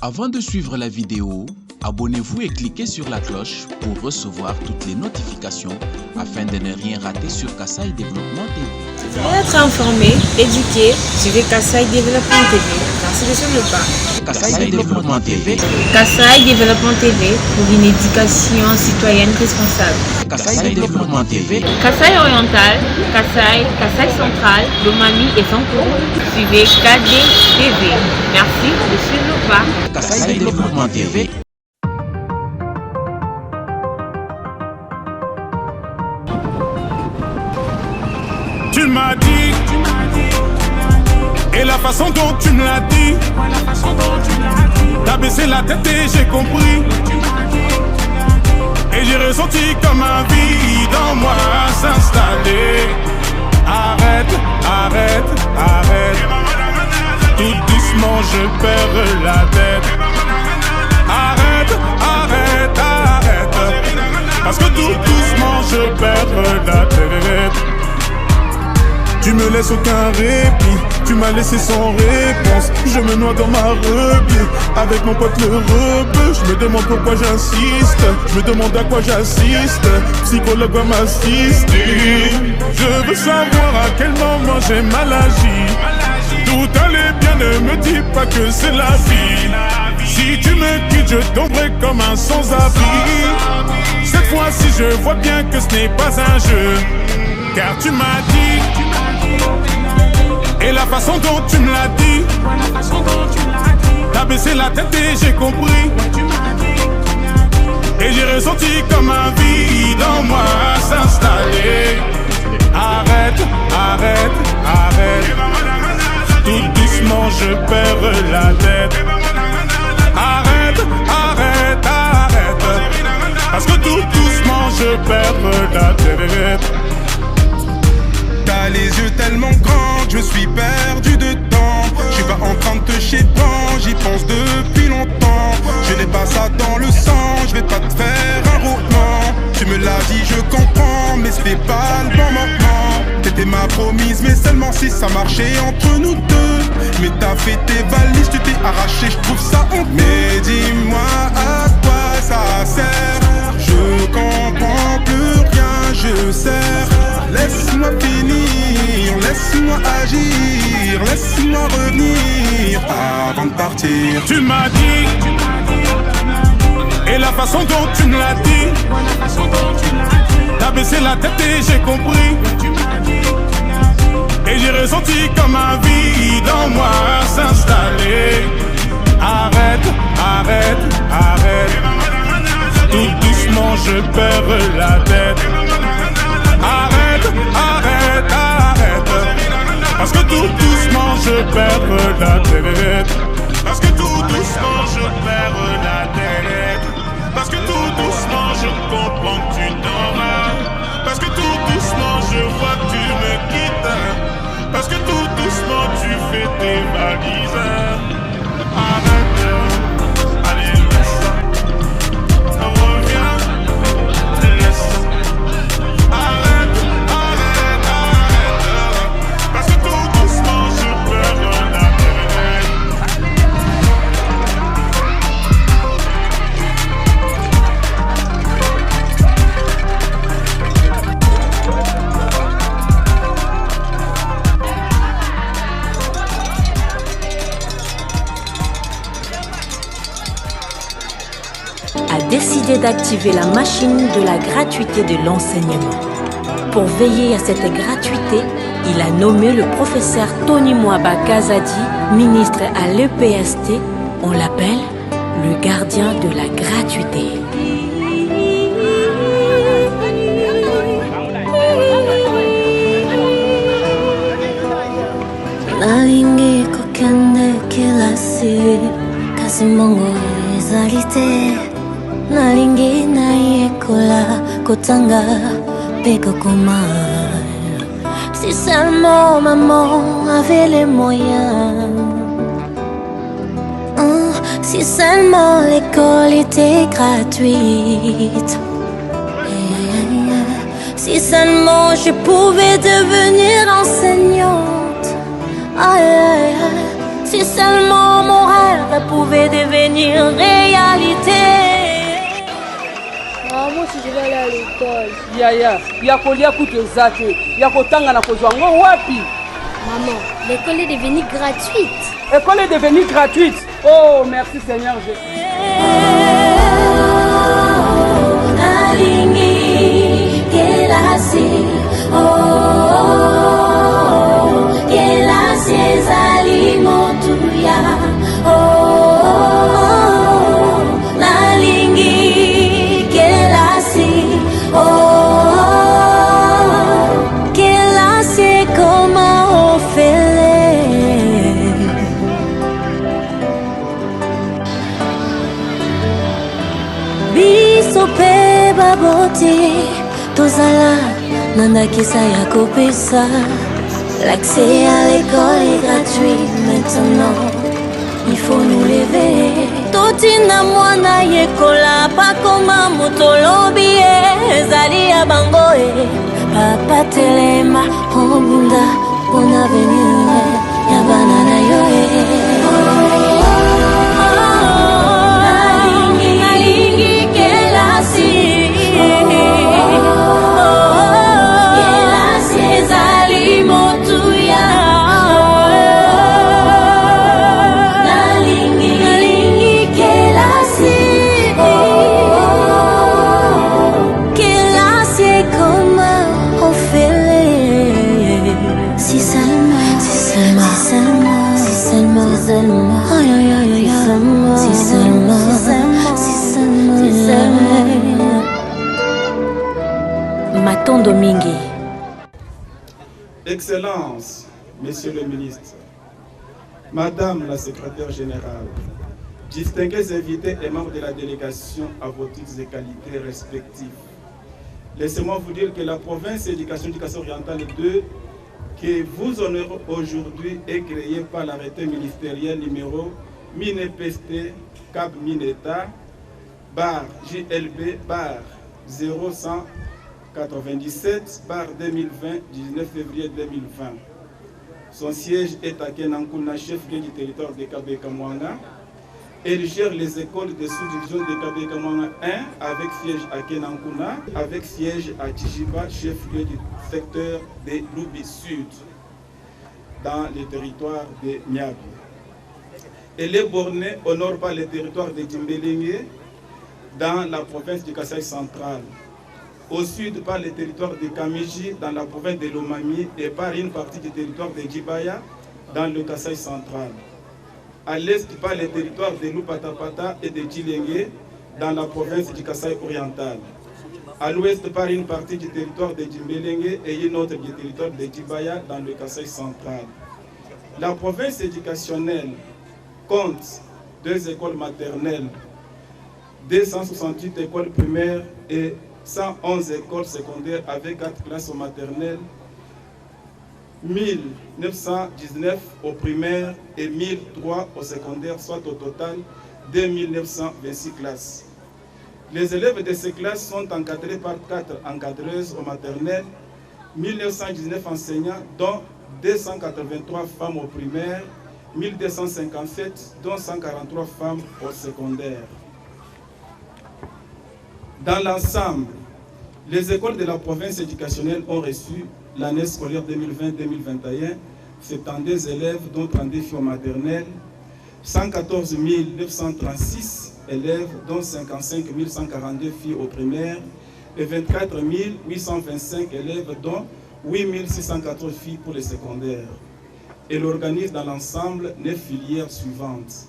Avant de suivre la vidéo, abonnez-vous et cliquez sur la cloche pour recevoir toutes les notifications afin de ne rien rater sur Kassai Développement TV. Pour être informé, éduqué, suivez Kassai Développement TV. Merci de suivre le pas. Kassai Développement TV. Kassai Développement TV pour une éducation citoyenne responsable. Kassai Développement TV. Kassai Oriental, Kassai Central, Lomami et Sankourou. Suivez KD TV. Merci de suivre le pas. Kassai Développement TV. Tu m'as dit, et la façon dont tu me l'as dit, t'as baissé la tête et j'ai compris, et j'ai ressenti comme un vide en moi s'installer. Arrête, arrête, arrête, tout doucement je perds la tête. Arrête, arrête, arrête, parce que tout doucement je perds la tête. Tu me laisses aucun répit, tu m'as laissé sans réponse. Je me noie dans ma rebelle, avec mon pote le rebeu. Je me demande pourquoi j'insiste, je me demande à quoi j'assiste. Psychologue va m'assister. Je veux savoir à quel moment j'ai mal agi. Tout allait bien, ne me dis pas que c'est la vie. Si tu me quittes, je tomberai comme un sans-abri. Cette fois-ci, je vois bien que ce n'est pas un jeu, car tu m'as dit, et la façon dont tu me l'as dit, t'as baissé la tête et j'ai compris, et j'ai ressenti comme un vide en moi s'installer. Arrête, arrête, arrête, tout doucement je perds la tête. Arrête, arrête, arrête, parce que tout doucement je perds la tête. T'as les yeux tellement grands, je suis perdu de temps. Je suis pas en train de te chier dedans, j'y pense depuis longtemps. Je n'ai pas ça dans le sang, je vais pas te faire un roman. Tu me l'as dit, je comprends, mais c'était pas le bon moment. T'étais ma promise, mais seulement si ça marchait entre nous deux. Mais t'as fait tes valises, tu t'es arraché, je trouve ça honteux. Mais dis-moi à quoi ça sert, je comprends plus rien, je sers. Laisse-moi finir, laisse-moi agir, laisse-moi revenir avant de partir. Tu m'as dit, et la façon dont tu me l'as dit, t'as baissé la tête et j'ai compris, et j'ai ressenti comme un vide en moi s'installer. Arrête, arrête, arrête, tout doucement je perds la tête. Arrête, arrête, arrête, parce que tout doucement je perds la tête. Parce que tout doucement je perds la tête. Parce que tout doucement je comprends que tu t'en vas. Parce que tout doucement je vois que tu me quittes. Parce que tout doucement tu fais tes valises. Arrête, allez laisse ça, reviens, laisse ça. A décidé d'activer la machine de la gratuité de l'enseignement. Pour veiller à cette gratuité, il a nommé le professeur Tony Mwaba Kazadi, ministre à l'EPST. On l'appelle le gardien de la gratuité. Nalingi kokende kilasi kasimongo ezalite nalingi nayekola kotanga peko koma. Si seulement maman avait les moyens, si seulement l'école était gratuite, si seulement je pouvais devenir enseignante. Si seulement mon rêve pouvait devenir réalité. Maman, si je vais aller à l'école. Maman, l'école est devenue gratuite. L'école est devenue gratuite. Oh, merci Seigneur Jésus. Tozala nandakisa ya kopesa. L'accès à l'école est gratuit maintenant. Il faut nous lever. Totina mwana yekola pakoma motolobi ezali ya bango papa telema obunda bon avenir ya banana yo Matondo Mingi. Excellences, Monsieur le ministre, Madame la secrétaire générale, distingués invités et membres de la délégation à vos titres et qualités respectifs, laissez-moi vous dire que la province éducation du Kasaï oriental 2 que vous honorez aujourd'hui est créée par l'arrêté ministériel numéro MINEPST CAB MINETA bar JLB bar 0197 bar 2020 19 février 2020. Son siège est à Kenankuna, chef-lieu du territoire de Kabeka-Mwanga. Elle gère les écoles de sous-division de Kabeka-Mwanga 1 avec siège à Kenankuna, avec siège à Tijiba, chef-lieu du secteur de Loubi Sud, dans le territoire de Niabi. Elle est bornée au nord par le territoire de Djimbelingue, dans la province du Kasaï central, au sud par le territoire de Kamiji, dans la province de Lomami, et par une partie du territoire de Djibaya, dans le Kasaï central. À l'est par le territoire de Lupatapata et de Djilengue, dans la province du Kasaï oriental. À l'ouest par une partie du territoire de Djimbelingue et une autre du territoire de Djibaya, dans le Kasaï central. La province éducationnelle compte 2 écoles maternelles, 268 écoles primaires et 111 écoles secondaires avec 4 classes maternelles, 1919 au primaire et 1003 au secondaire, soit au total 2926 classes. Les élèves de ces classes sont encadrés par 4 encadreuses au maternel, 1919 enseignants, dont 283 femmes au primaire, 1257, dont 143 femmes au secondaire. Dans l'ensemble, les écoles de la province éducationnelle ont reçu l'année scolaire 2020-2021 72 élèves, dont 32 filles au maternel, 114 936 élèves, dont 55 142 filles au primaire, et 24 825 élèves, dont 8 614 filles pour les secondaires. Elle organise dans l'ensemble 9 filières suivantes: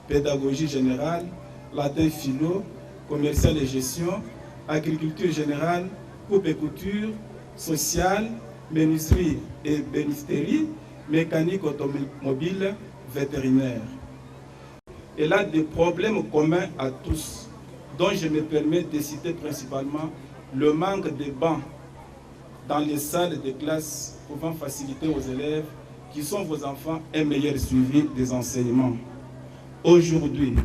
pédagogie générale, latin philo, commercial et gestion, agriculture générale, coupe et couture, sociale, menuiserie et bénisterie, mécanique automobile, vétérinaire. Elle a des problèmes communs à tous, dont je me permets de citer principalement le manque de bancs dans les salles de classe pouvant faciliter aux élèves qui sont vos enfants un meilleur suivi des enseignements. Aujourd'hui,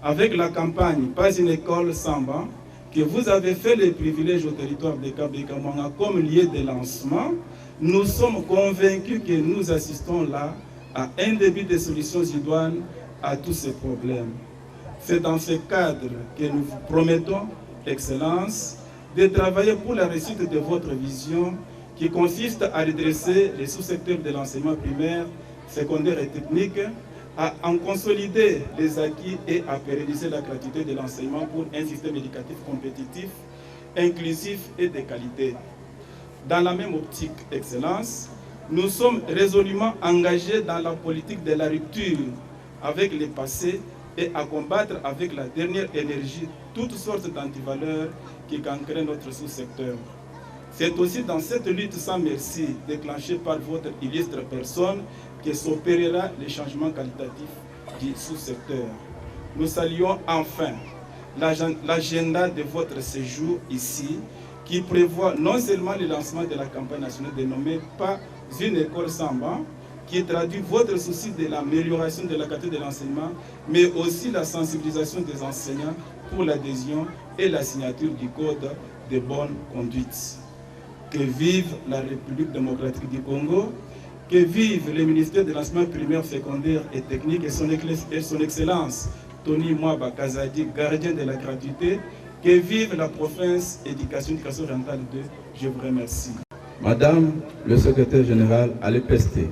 avec la campagne Pas une école sans banc, que vous avez fait les privilèges au territoire de Kabeka-Mwanga comme lieu de lancement, nous sommes convaincus que nous assistons là à un début de solutions idoines à tous ces problèmes. C'est dans ce cadre que nous vous promettons, Excellence, de travailler pour la réussite de votre vision qui consiste à redresser les sous-secteurs de l'enseignement primaire, secondaire et technique, à en consolider les acquis et à pérenniser la gratuité de l'enseignement pour un système éducatif compétitif, inclusif et de qualité. Dans la même optique, Excellence, nous sommes résolument engagés dans la politique de la rupture avec le passé et à combattre avec la dernière énergie toutes sortes d'antivaleurs qui cancrent notre sous-secteur. C'est aussi dans cette lutte sans merci déclenchée par votre illustre personne que s'opérera le changement qualitatif du sous-secteur. Nous saluons enfin l'agenda de votre séjour ici qui prévoit non seulement le lancement de la campagne nationale dénommée Pas une école sans banc, qui traduit votre souci de l'amélioration de la qualité de l'enseignement, mais aussi la sensibilisation des enseignants pour l'adhésion et la signature du Code de bonne conduite. Que vive la République démocratique du Congo, que vive le ministère de l'enseignement primaire, secondaire et technique et son Excellence Tony Mwaba Kazadi, gardien de la gratuité, que vive la province éducation orientale 2. Je vous remercie. Madame le secrétaire général à l'EPST,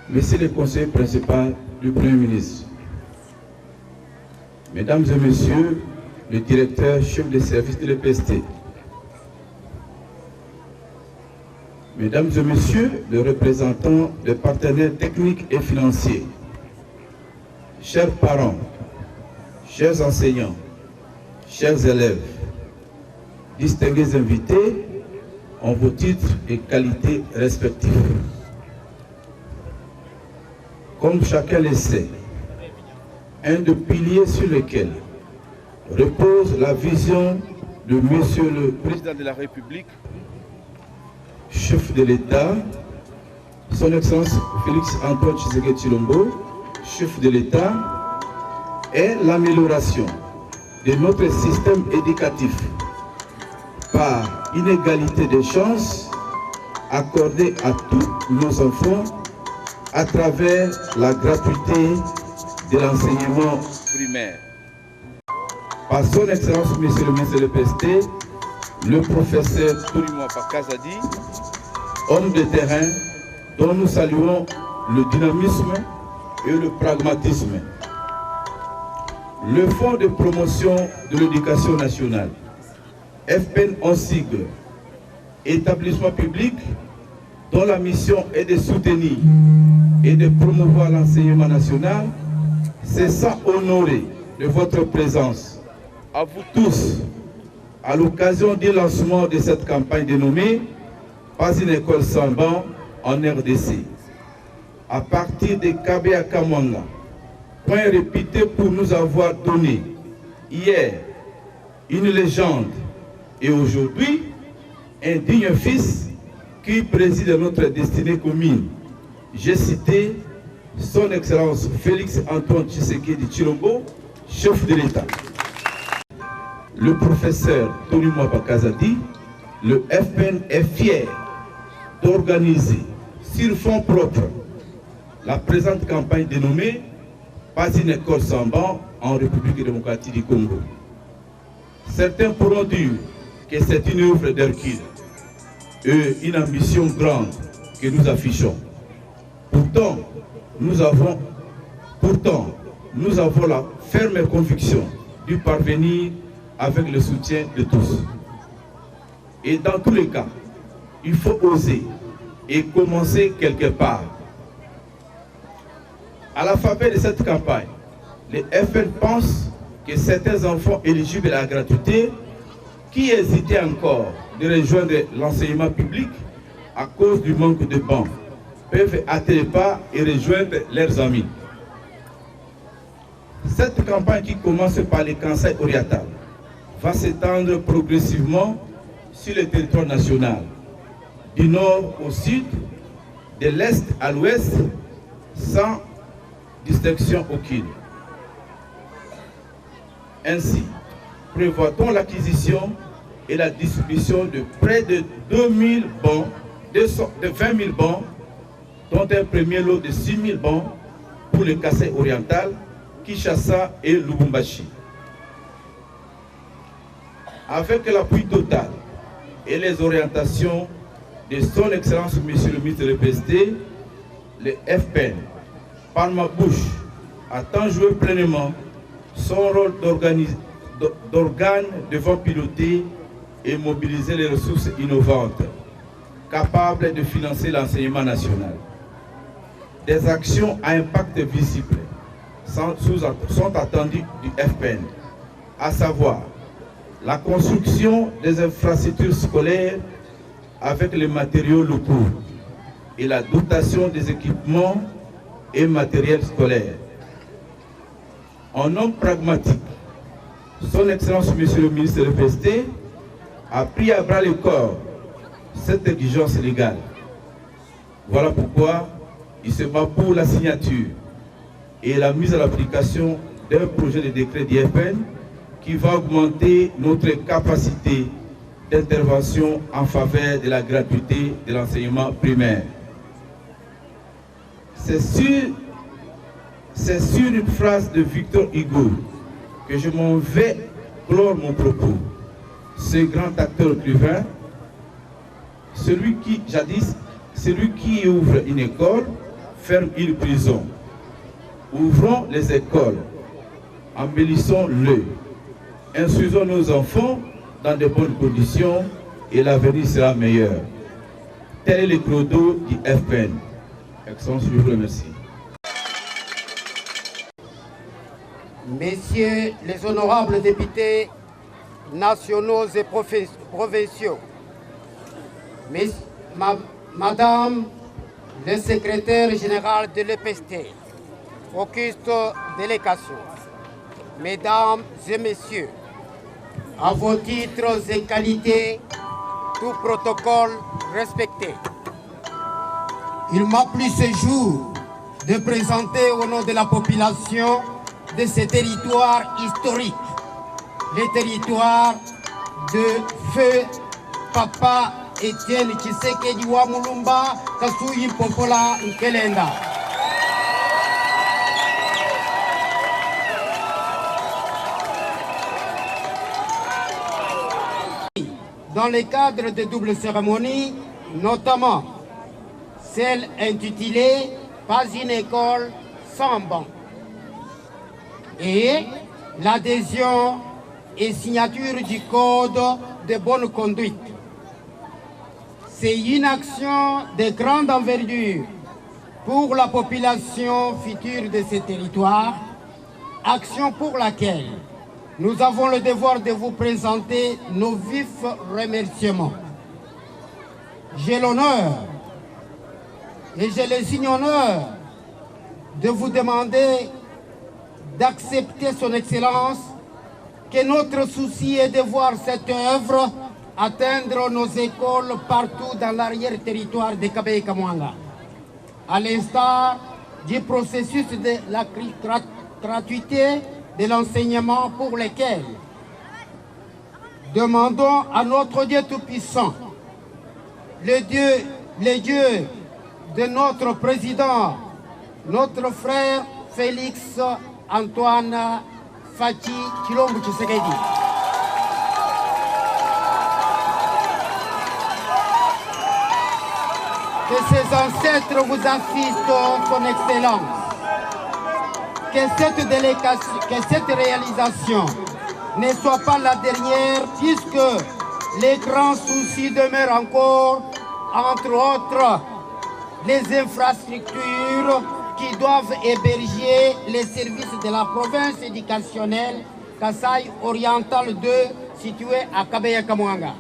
Monsieur le conseiller principal du Premier ministre, Mesdames et Messieurs le directeur chef des services de l'EPST, Mesdames et Messieurs les représentants des partenaires techniques et financiers, chers parents, chers enseignants, chers élèves, distingués invités en vos titres et qualités respectifs. Comme chacun le sait, un des piliers sur lesquels repose la vision de Monsieur le Président de la République, chef de l'État, Son Excellence Félix Antoine Tshisekedi Tshilombo, chef de l'État, est l'amélioration de notre système éducatif par inégalité des chances accordées à tous nos enfants à travers la gratuité de l'enseignement primaire. Par son Excellence, Monsieur le ministre de l'EPST, le professeur Tony Mwaba Kazadi, homme de terrain dont nous saluons le dynamisme et le pragmatisme. Le Fonds de promotion de l'éducation nationale, FPN en sigle, établissement public dont la mission est de soutenir et de promouvoir l'enseignement national, se sent honoré de votre présence. À vous tous, à l'occasion du lancement de cette campagne dénommée Pas une école sans banc en RDC. À partir de Kabé à Kamwanga, point répété pour nous avoir donné hier une légende et aujourd'hui un digne fils qui préside notre destinée commune. J'ai cité son Excellence Félix Antoine Tshisekedi Tshilombo, chef de l'État. Le professeur Tony Mwaba Kazadi, le FPN est fier d'organiser sur fonds propres la présente campagne dénommée Pas une école sans banc en République démocratique du Congo. Certains pourront dire que c'est une œuvre d'Hercule et une ambition grande que nous affichons. Pourtant, nous avons la ferme conviction d'y parvenir avec le soutien de tous. Et dans tous les cas, il faut oser et commencer quelque part. À la faveur de cette campagne, les FN pensent que certains enfants éligibles à la gratuité qui hésitaient encore de rejoindre l'enseignement public à cause du manque de bancs peuvent hâter le pas et rejoindre leurs amis. Cette campagne qui commence par les Kansai orientales va s'étendre progressivement sur le territoire national, du nord au sud, de l'est à l'ouest, sans distinction aucune. Ainsi, prévoit-on l'acquisition et la distribution de près de 20 000 bancs, de 20 000 bancs dont un premier lot de 6 000 bancs pour le Kasaï oriental, Kinshasa et Lubumbashi. Avec l'appui total et les orientations de son Excellence Monsieur le ministre de l'EPST, le FPN, par ma bouche, a tant joué pleinement son rôle d'organe devant piloter et mobiliser les ressources innovantes, capables de financer l'enseignement national. Des actions à impact visible sont attendues du FPN, à savoir la construction des infrastructures scolaires avec les matériaux locaux et la dotation des équipements et matériels scolaires. En homme pragmatique, son Excellence Monsieur le ministre de l'EPST a pris à bras le corps cette exigence légale. Voilà pourquoi il se bat pour la signature et la mise à l'application d'un projet de décret d'IFN qui va augmenter notre capacité d'intervention en faveur de la gratuité de l'enseignement primaire. C'est sur une phrase de Victor Hugo que je m'en vais clore mon propos. Ce grand acteur écrivain, celui qui ouvre une école, ferme une prison. Ouvrons les écoles, embellissons-le, instruisons nos enfants dans de bonnes conditions et l'avenir sera meilleur. Tel est le credo du FPN. Excellence, je vous remercie. Messieurs les honorables députés nationaux et provinciaux, Madame le secrétaire général de l'EPST, auguste délégation, Mesdames et Messieurs, à vos titres et qualités, tout protocole respecté. Il m'a plu ce jour de présenter au nom de la population de ce territoire historique, le territoire de feu Papa Etienne Tshisekedi wa Mulumba Kasuyi Popola Nkelenda. Dans le cadre de doubles cérémonies, notamment celle intitulée « Pas une école sans banc » et l'adhésion et signature du code de bonne conduite. C'est une action de grande envergure pour la population future de ces territoires, action pour laquelle nous avons le devoir de vous présenter nos vifs remerciements. J'ai l'honneur et j'ai le signe honneur de vous demander d'accepter son excellence, que notre souci est de voir cette œuvre atteindre nos écoles partout dans l'arrière-territoire de Kabaye-Kamwanga, à l'instar du processus de la gratuité de l'enseignement pour lequel demandons à notre Dieu Tout-Puissant, le Dieu de notre président, notre frère Félix Antoine Fachi Tshilombo Tshisekedi, que ses ancêtres vous assistent, son excellence, que cette réalisation ne soit pas la dernière, puisque les grands soucis demeurent encore, entre autres, les infrastructures qui doivent héberger les services de la province éducationnelle Kasaï Oriental 2, située à Kabaye-Kamwanga.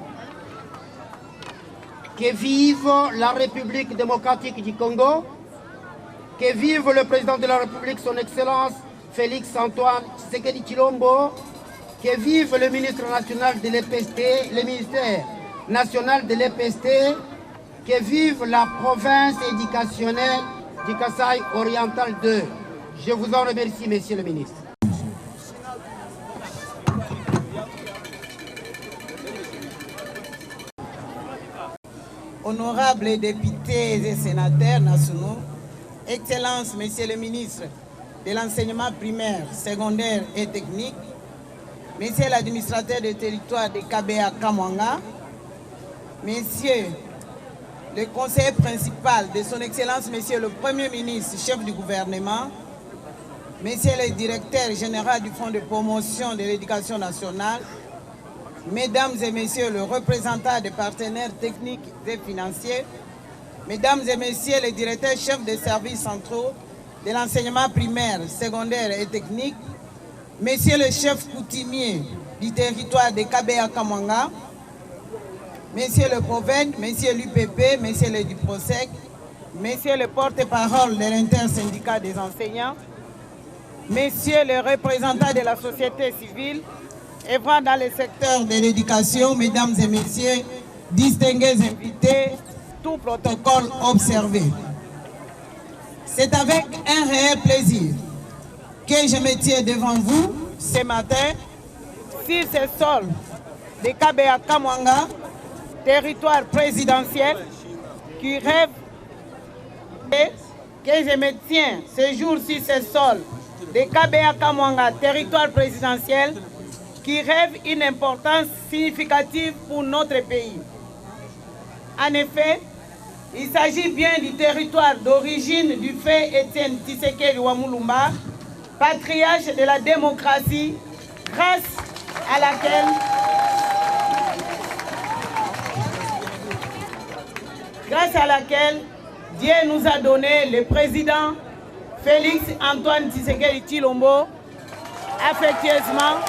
Que vive la République démocratique du Congo, que vive le président de la République, son Excellence Félix Antoine Tshisekedi Tshilombo, que vive le ministre national de l'EPST, le ministère national de l'EPST, que vive la province éducationnelle du Kasaï Oriental 2. Je vous en remercie, Monsieur le ministre. Honorables députés, députés et sénateurs nationaux, Excellences, Messieurs les ministres de l'enseignement primaire, secondaire et technique, Messieurs l'administrateur des territoires de KBA Kamwanga, Messieurs le conseiller principal de son Excellence, Monsieur le Premier ministre, chef du gouvernement, Messieurs le directeur général du Fonds de promotion de l'éducation nationale, Mesdames et Messieurs les représentants des partenaires techniques et financiers, Mesdames et Messieurs les directeurs chefs des services centraux de l'enseignement primaire, secondaire et technique, Messieurs les chefs coutumiers du territoire de KBA Kamwanga, Messieurs le Proven, Messieurs l'UPP, Messieurs le DUPROSEC, Messieurs le porte-parole de l'intersyndicat des enseignants, Messieurs les représentants de la société civile, œuvrant dans le secteur de l'éducation, Mesdames et Messieurs, distingués invités, tout protocole observé. C'est avec un réel plaisir que je me tiens devant vous ce matin sur ce sol de KBA Kamwanga, territoire présidentiel qui rêve, et que je me tiens ce jour sur ce sol de KBA Kamwanga, territoire présidentiel qui rêve une importance significative pour notre pays. En effet, il s'agit bien du territoire d'origine du fait Étienne Tshisekedi Wamulumba, patriarche de la démocratie, grâce à laquelle Dieu nous a donné le président Félix Antoine Tshisekedi Tshilombo, affectueusement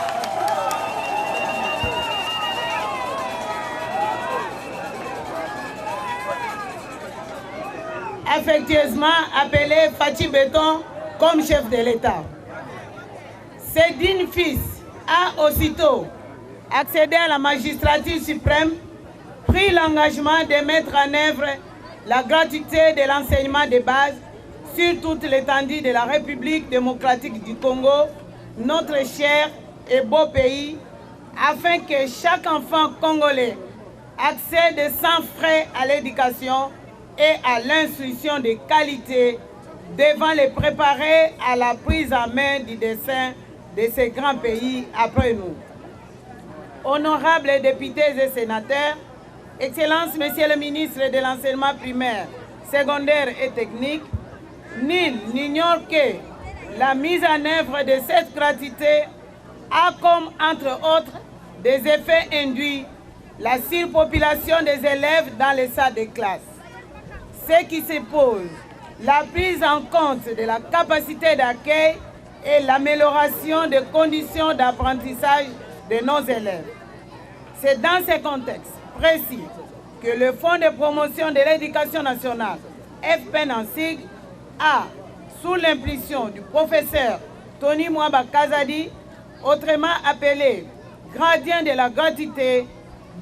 appelé Fachi Béton comme chef de l'État. Ce digne fils a aussitôt accédé à la magistrature suprême, pris l'engagement de mettre en œuvre la gratuité de l'enseignement de base sur toute l'étendue de la République démocratique du Congo, notre cher et beau pays, afin que chaque enfant congolais accède sans frais à l'éducation et à l'instruction de qualité, devant les préparer à la prise en main du destin de ces grands pays après nous. Honorables députés et sénateurs, Excellences, Messieurs le ministre de l'enseignement primaire, secondaire et technique, nul n'ignore que la mise en œuvre de cette gratuité a comme, entre autres, des effets induits la surpopulation des élèves dans les salles de classe. Ce qui se pose, la prise en compte de la capacité d'accueil et l'amélioration des conditions d'apprentissage de nos élèves. C'est dans ce contexte précis que le Fonds de promotion de l'éducation nationale, FPN en sigle, a, sous l'impulsion du professeur Tony Mwaba Kazadi, autrement appelé gradient de la gratuité,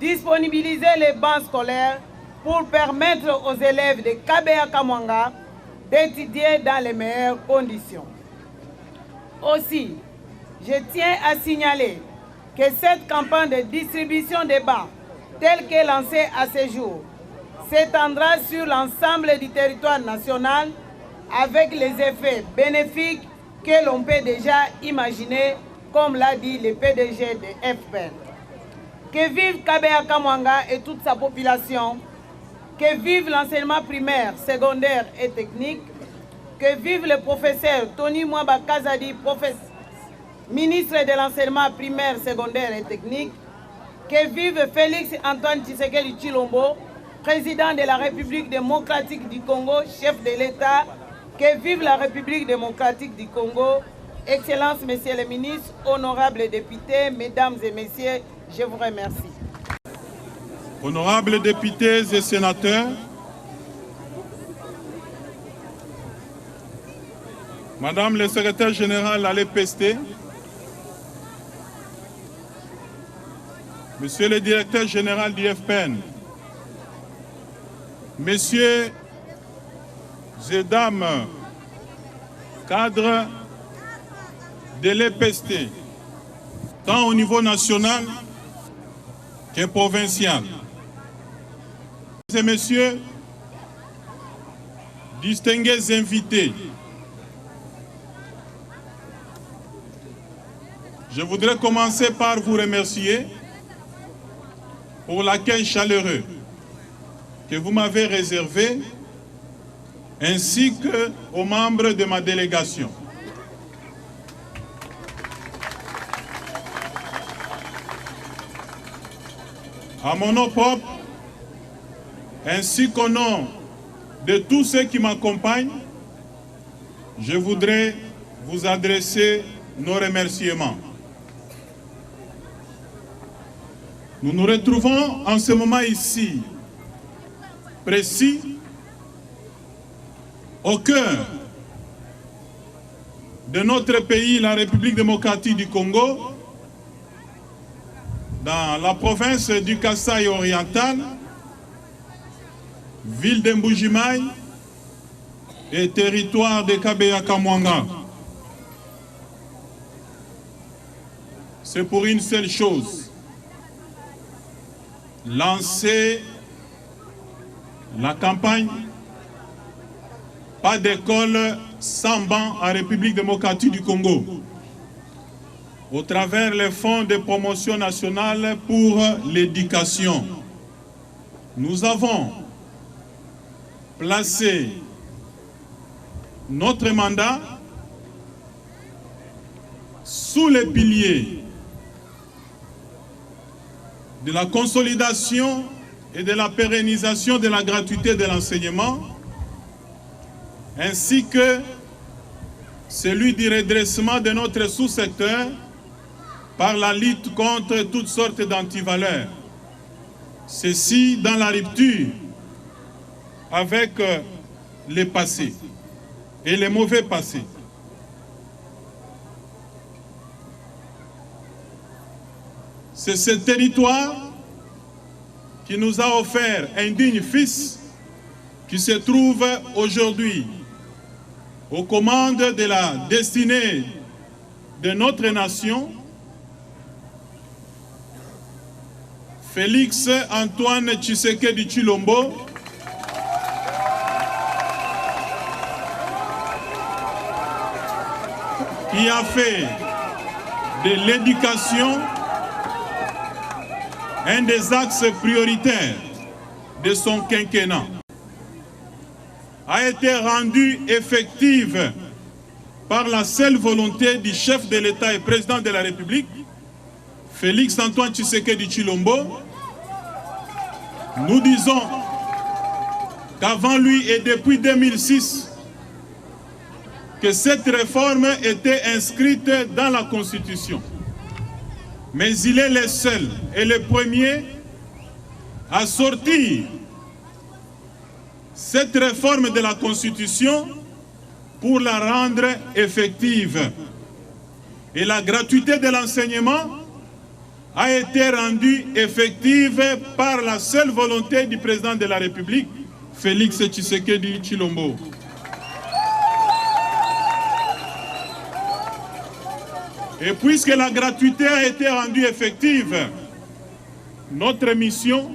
disponibilisé les bancs scolaires pour permettre aux élèves de KBA Kamwanga d'étudier dans les meilleures conditions. Aussi, je tiens à signaler que cette campagne de distribution des bancs, telle qu'est lancée à ce jour, s'étendra sur l'ensemble du territoire national avec les effets bénéfiques que l'on peut déjà imaginer, comme l'a dit le PDG de FPN. Que vive KBA Kamwanga et toute sa population, que vive l'enseignement primaire, secondaire et technique, que vive le professeur Tony Mwaba Kazadi, ministre de l'enseignement primaire, secondaire et technique, que vive Félix Antoine Tshisekedi Tshilombo, président de la République démocratique du Congo, chef de l'État, que vive la République démocratique du Congo. Excellences, Messieurs les ministres, honorables députés, Mesdames et Messieurs, je vous remercie. Honorables députés et sénateurs, Madame le secrétaire général à l'EPST, Monsieur le directeur général du FPN, Messieurs et dames, cadres de l'EPST, tant au niveau national que provincial. Mesdames et messieurs, distingués invités, je voudrais commencer par vous remercier pour l'accueil chaleureux que vous m'avez réservé, ainsi qu'aux membres de ma délégation. À mon nom propre, ainsi qu'au nom de tous ceux qui m'accompagnent, je voudrais vous adresser nos remerciements. Nous nous retrouvons en ce moment ici, précis, au cœur de notre pays, la République démocratique du Congo, dans la province du Kasaï oriental, ville de Mbujimaï et territoire de Kabeya-Kamwanga. C'est pour une seule chose: lancer la campagne Pas d'école sans banc en République démocratique du Congo, au travers les fonds de promotion nationale pour l'éducation. Nous avons placé notre mandat sous les piliers de la consolidation et de la pérennisation de la gratuité de l'enseignement, ainsi que celui du redressement de notre sous-secteur par la lutte contre toutes sortes d'antivaleurs. Ceci dans la rupture avec les passés et les mauvais passés. C'est ce territoire qui nous a offert un digne fils qui se trouve aujourd'hui aux commandes de la destinée de notre nation, Félix Antoine Tshisekedi Tshilombo, qui a fait de l'éducation un des axes prioritaires de son quinquennat, a été rendue effective par la seule volonté du chef de l'État et président de la République, Félix Antoine Tshisekedi Tshilombo. Nous disons qu'avant lui et depuis 2006, que cette réforme était inscrite dans la Constitution. Mais il est le seul et le premier à sortir cette réforme de la Constitution pour la rendre effective. Et la gratuité de l'enseignement a été rendue effective par la seule volonté du président de la République, Félix Tshisekedi Tshilombo. Et puisque la gratuité a été rendue effective, notre mission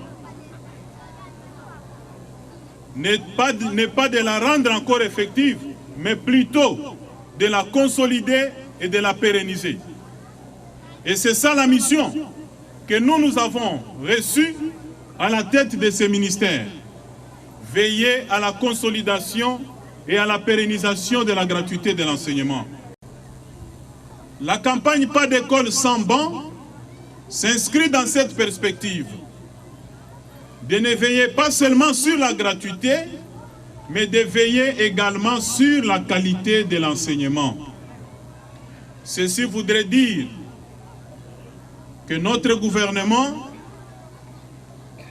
n'est pas de la rendre encore effective, mais plutôt de la consolider et de la pérenniser. Et c'est ça la mission que nous avons reçue à la tête de ces ministères. Veiller à la consolidation et à la pérennisation de la gratuité de l'enseignement. La campagne Pas d'école sans banc s'inscrit dans cette perspective de ne veiller pas seulement sur la gratuité, mais de veiller également sur la qualité de l'enseignement. Ceci voudrait dire que notre gouvernement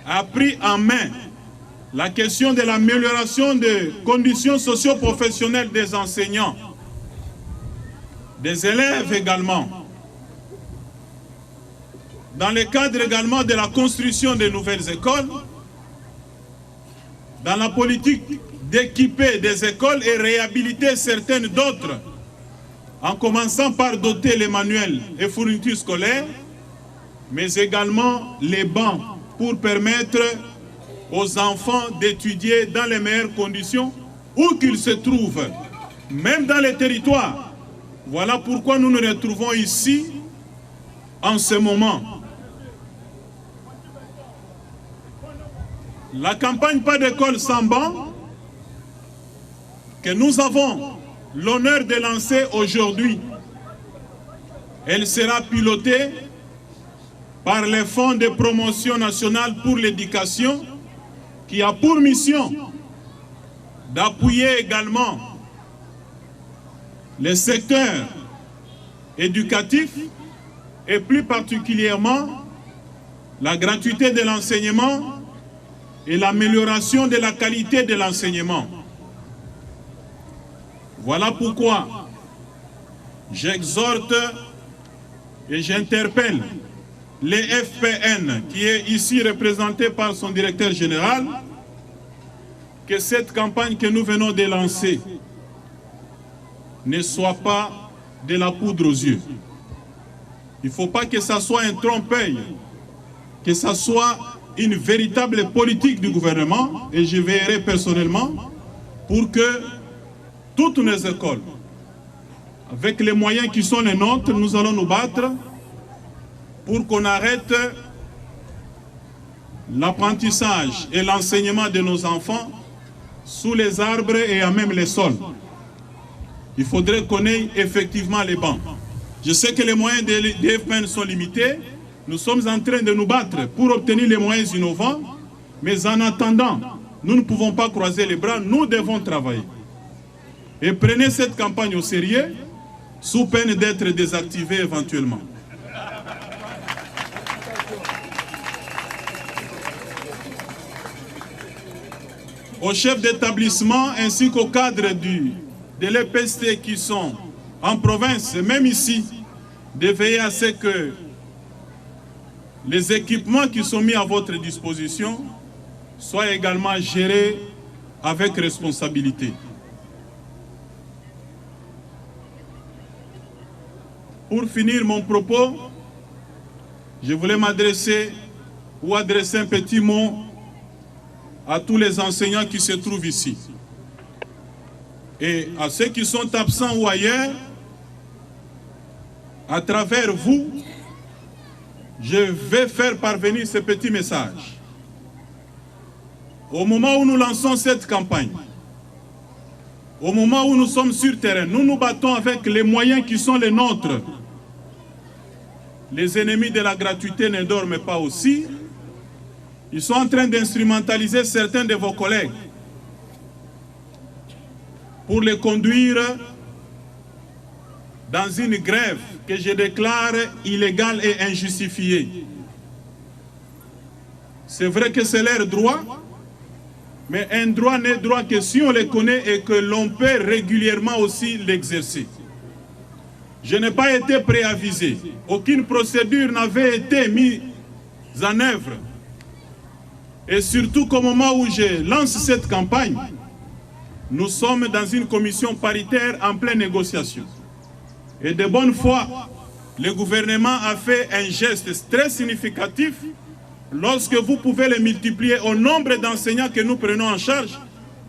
a pris en main la question de l'amélioration des conditions socio-professionnelles des enseignants, des élèves également, dans le cadre également de la construction de nouvelles écoles, dans la politique d'équiper des écoles et réhabiliter certaines d'autres, en commençant par doter les manuels et fournitures scolaires, mais également les bancs pour permettre aux enfants d'étudier dans les meilleures conditions où qu'ils se trouvent, même dans les territoires. Voilà pourquoi nous nous retrouvons ici en ce moment. La campagne Pas d'école sans banc que nous avons l'honneur de lancer aujourd'hui, elle sera pilotée par le Fonds de promotion nationale pour l'éducation qui a pour mission d'appuyer également les secteurs éducatifs et plus particulièrement la gratuité de l'enseignement et l'amélioration de la qualité de l'enseignement. Voilà pourquoi j'exhorte et j'interpelle les FPN, qui est ici représenté par son directeur général, que cette campagne que nous venons de lancer ne soit pas de la poudre aux yeux. Il ne faut pas que ça soit un trompe-l'œil, que ça soit une véritable politique du gouvernement, et je veillerai personnellement pour que toutes nos écoles, avec les moyens qui sont les nôtres, nous allons nous battre pour qu'on arrête l'apprentissage et l'enseignement de nos enfants sous les arbres et à même les sols. Il faudrait qu'on ait effectivement les bancs. Je sais que les moyens des FPN sont limités. Nous sommes en train de nous battre pour obtenir les moyens innovants, mais en attendant, nous ne pouvons pas croiser les bras, nous devons travailler. Et prenez cette campagne au sérieux, sous peine d'être désactivée éventuellement. Aux chefs d'établissement ainsi qu'aux cadres de l'EPST qui sont en province, même ici, de veiller à ce que les équipements qui sont mis à votre disposition soient également gérés avec responsabilité. Pour finir mon propos, je voulais m'adresser ou adresser un petit mot à tous les enseignants qui se trouvent ici. Et à ceux qui sont absents ou ailleurs, à travers vous, je vais faire parvenir ce petit message. Au moment où nous lançons cette campagne, au moment où nous sommes sur terrain, nous nous battons avec les moyens qui sont les nôtres. Les ennemis de la gratuité ne dorment pas aussi. Ils sont en train d'instrumentaliser certains de vos collègues pour les conduire dans une grève que je déclare illégale et injustifiée. C'est vrai que c'est leur droit, mais un droit n'est droit que si on les connaît et que l'on peut régulièrement aussi l'exercer. Je n'ai pas été préavisé. Aucune procédure n'avait été mise en œuvre. Et surtout qu'au moment où je lance cette campagne, nous sommes dans une commission paritaire en pleine négociation. Et de bonne foi, le gouvernement a fait un geste très significatif. Lorsque vous pouvez les multiplier au nombre d'enseignants que nous prenons en charge,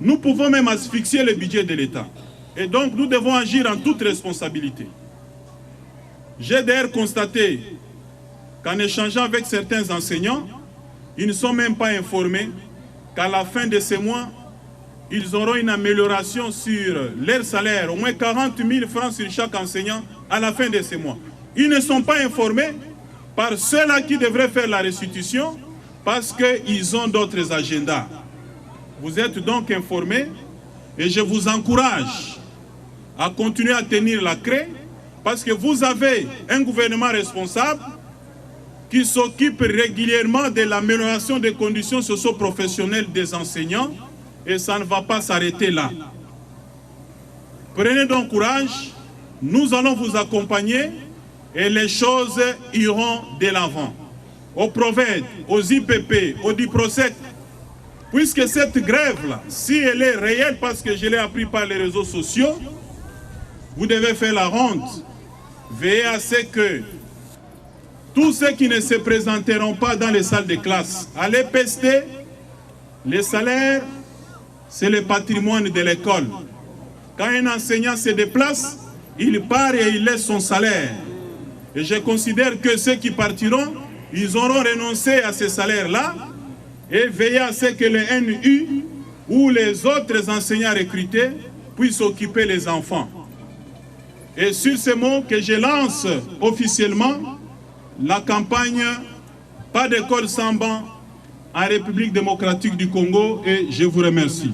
nous pouvons même asphyxier le budget de l'État. Et donc nous devons agir en toute responsabilité. J'ai d'ailleurs constaté qu'en échangeant avec certains enseignants, ils ne sont même pas informés qu'à la fin de ces mois, ils auront une amélioration sur leur salaire, au moins 40 000 francs sur chaque enseignant à la fin de ces mois. Ils ne sont pas informés par ceux-là qui devraient faire la restitution parce qu'ils ont d'autres agendas. Vous êtes donc informés et je vous encourage à continuer à tenir la craie parce que vous avez un gouvernement responsable qui s'occupe régulièrement de l'amélioration des conditions socio-professionnelles des enseignants et ça ne va pas s'arrêter là. Prenez donc courage, nous allons vous accompagner et les choses iront de l'avant. Au PROVED, aux IPP, au DIPROSEC, puisque cette grève-là, si elle est réelle, parce que je l'ai appris par les réseaux sociaux, vous devez faire la ronde. Veillez à ce que tous ceux qui ne se présenteront pas dans les salles de classe, à l'EPST, les salaires c'est le patrimoine de l'école. Quand un enseignant se déplace, il part et il laisse son salaire. Et je considère que ceux qui partiront, ils auront renoncé à ce salaire-là et veillé à ce que le NU ou les autres enseignants recrutés puissent occuper les enfants. Et sur ces mots que je lance officiellement la campagne « Pas d'école sans banc » en République démocratique du Congo et je vous remercie.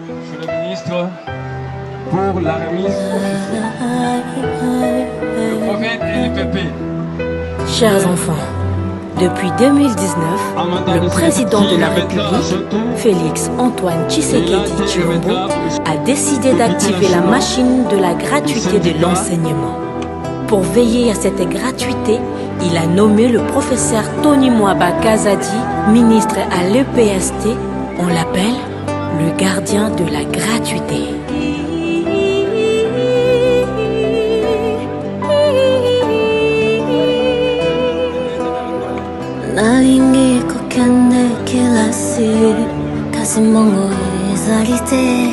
Monsieur le ministre, pour la remise officielle. Le prophète NPP. Chers enfants, depuis 2019, le président de la République, Félix Antoine Tshisekedi Tshilombo, a décidé d'activer la machine de la gratuité de l'enseignement. Pour veiller à cette gratuité, il a nommé le professeur Tony Mwaba Kazadi, ministre à l'EPST. On l'appelle le gardien de la gratuité. Nalingi kokende kilasi kasi mongo ezalite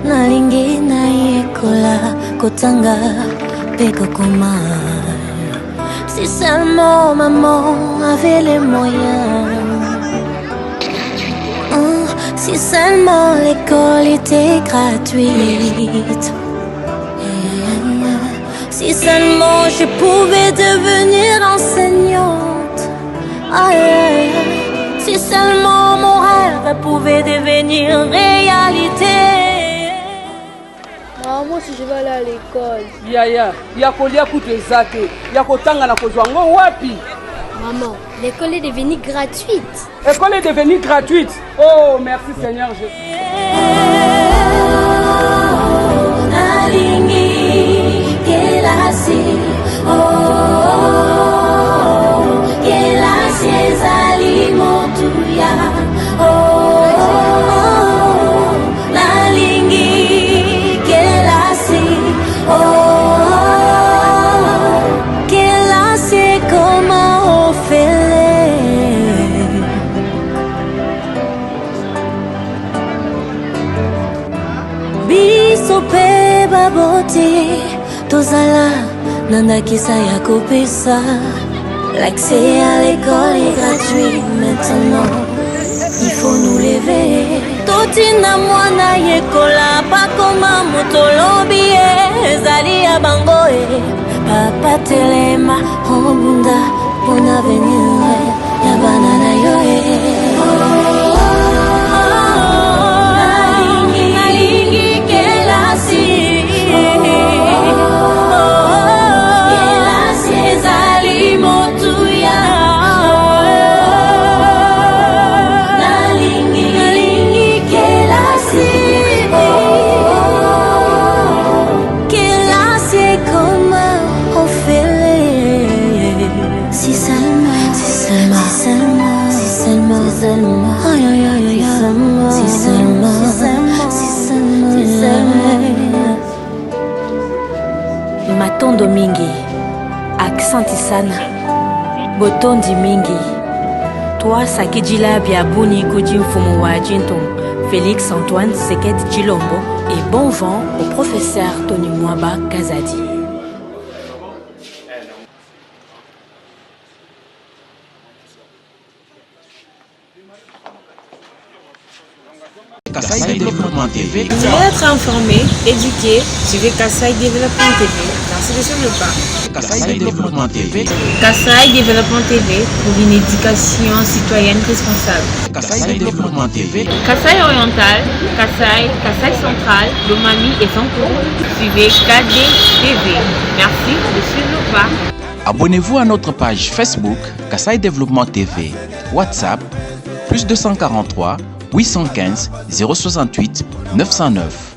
nalingi na yekola kotanga peko koma. Si seulement maman avait les moyens, si seulement l'école était gratuite, si seulement je pouvais devenir enseignante. Si seulement mon rêve pouvait devenir réalité. Moi si je vais aller à l'école. Yakolia kutezate, yakotanga na kozwango wapi? Maman, l'école est devenue gratuite. L'école est devenue gratuite. Oh, merci Seigneur Jésus. Sope babote tozala nandakisa ya kopesa. L'accès à l'école est gratuit maintenant. Il faut nous lever. Totina mwana yekola pa koma motolobi ezali ya bango papa telema honda bon avenir ya banana yo Matondo mingi, aksanti sana, botondi mingi. Toi sakijila biabuni kuji mfumu wa Jinton, Félix Antoine Tshisekedi Tshilombo et bon vent au professeur Tony Mwaba Kazadi. Kasaï Développement TV. Pour être informé, éduqué, suivez Kasaï Développement TV. Merci de suivre le pas. Kasaï Développement TV. Kasaï Développement TV pour une éducation citoyenne responsable. Kasaï Développement TV. Kasaï Oriental, Kasaï Central, Lomami et Sankourou. Suivez KD TV. Merci de suivre le pas. Abonnez-vous à notre page Facebook Kasaï Développement TV. WhatsApp +243 815 068 909.